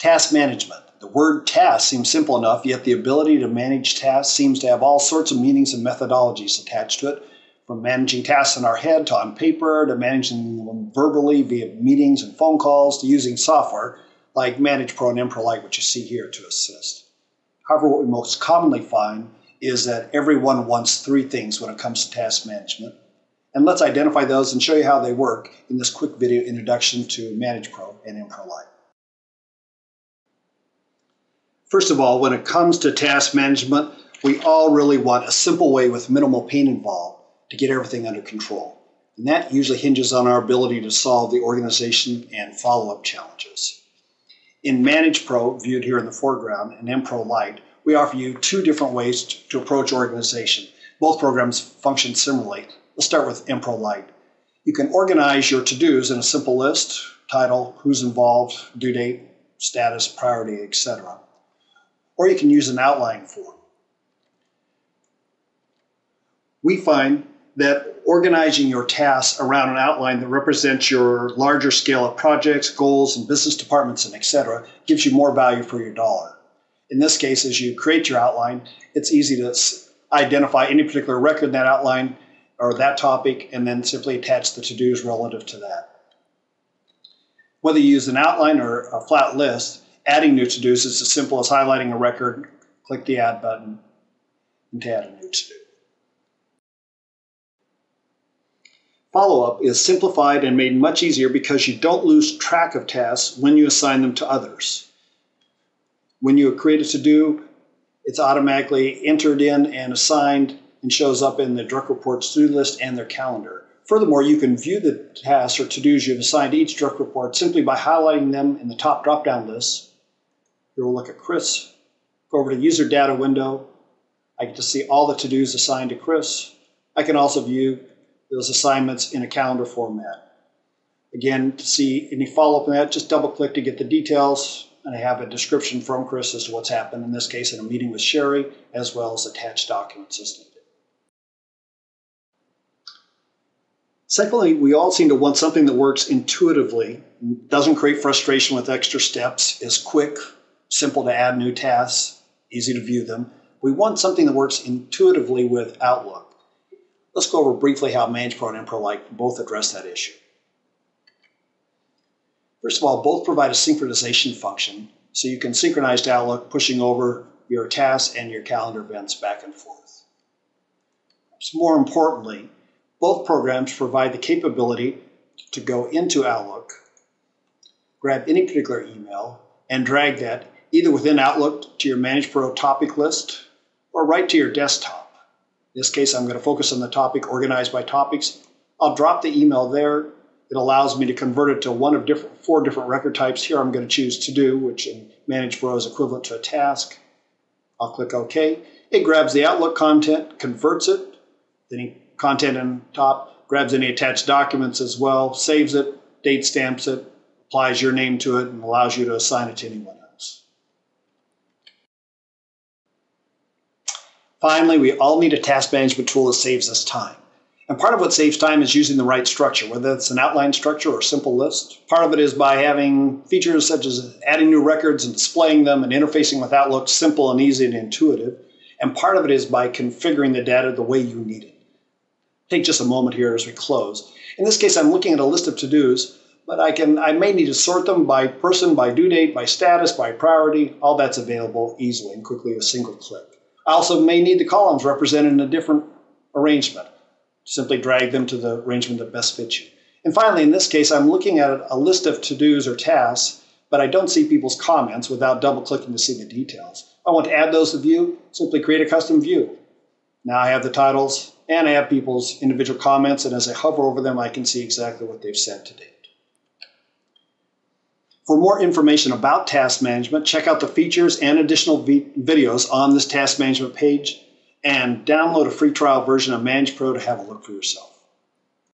Task management. The word task seems simple enough, yet the ability to manage tasks seems to have all sorts of meanings and methodologies attached to it, from managing tasks in our head to on paper, to managing them verbally via meetings and phone calls, to using software like ManagePro and MPro-Lite, which you see here, to assist. However, what we most commonly find is that everyone wants three things when it comes to task management. And let's identify those and show you how they work in this quick video introduction to ManagePro and MPro-Lite. First of all, when it comes to task management, we all really want a simple way with minimal pain involved to get everything under control. And that usually hinges on our ability to solve the organization and follow-up challenges. In ManagePro, viewed here in the foreground, and MPro-Lite, we offer you two different ways to approach organization. Both programs function similarly. Let's start with MPro-Lite. You can organize your to-dos in a simple list, title, who's involved, due date, status, priority, etc. Or you can use an outline form. We find that organizing your tasks around an outline that represents your larger scale of projects, goals, and business departments, and etc. gives you more value for your dollar. In this case, as you create your outline, it's easy to identify any particular record in that outline or that topic, and then simply attach the to-dos relative to that. Whether you use an outline or a flat list, adding new to-dos is as simple as highlighting a record, click the Add button, and to add a new to-do. Follow-up is simplified and made much easier because you don't lose track of tasks when you assign them to others. When you create a to-do, it's automatically entered in and assigned and shows up in the direct report's to-do list and their calendar. Furthermore, you can view the tasks or to-dos you've assigned to each direct report simply by highlighting them in the top drop-down list. Here we'll look at Chris. Go over to User Data window. I get to see all the to-dos assigned to Chris. I can also view those assignments in a calendar format. Again, to see any follow-up on that, just double-click to get the details, and I have a description from Chris as to what's happened, in this case in a meeting with Sherry, as well as attached documents as needed. Secondly, we all seem to want something that works intuitively, doesn't create frustration with extra steps, is quick, simple to add new tasks, easy to view them. We want something that works intuitively with Outlook. Let's go over briefly how ManagePro and MPro-Lite both address that issue. First of all, both provide a synchronization function, so you can synchronize to Outlook, pushing over your tasks and your calendar events back and forth. More importantly, both programs provide the capability to go into Outlook, grab any particular email, and drag that either within Outlook to your ManagePro topic list or right to your desktop. In this case, I'm going to focus on the topic organized by topics. I'll drop the email there. It allows me to convert it to one of four different record types. Here I'm going to choose to do, which in ManagePro is equivalent to a task. I'll click OK. It grabs the Outlook content, converts it, any content on top, grabs any attached documents as well, saves it, date stamps it, applies your name to it, and allows you to assign it to anyone else. Finally, we all need a task management tool that saves us time. And part of what saves time is using the right structure, whether it's an outline structure or a simple list. Part of it is by having features such as adding new records and displaying them and interfacing with Outlook simple and easy and intuitive. And part of it is by configuring the data the way you need it. Take just a moment here as we close. In this case, I'm looking at a list of to-dos, but I may need to sort them by person, by due date, by status, by priority. All that's available easily and quickly with a single click. I also may need the columns represented in a different arrangement. Simply drag them to the arrangement that best fits you. And finally, in this case, I'm looking at a list of to-dos or tasks, but I don't see people's comments without double-clicking to see the details. I want to add those to view, simply create a custom view. Now I have the titles, and I have people's individual comments, and as I hover over them, I can see exactly what they've said to date. For more information about task management, check out the features and additional videos on this task management page, and download a free trial version of ManagePro to have a look for yourself.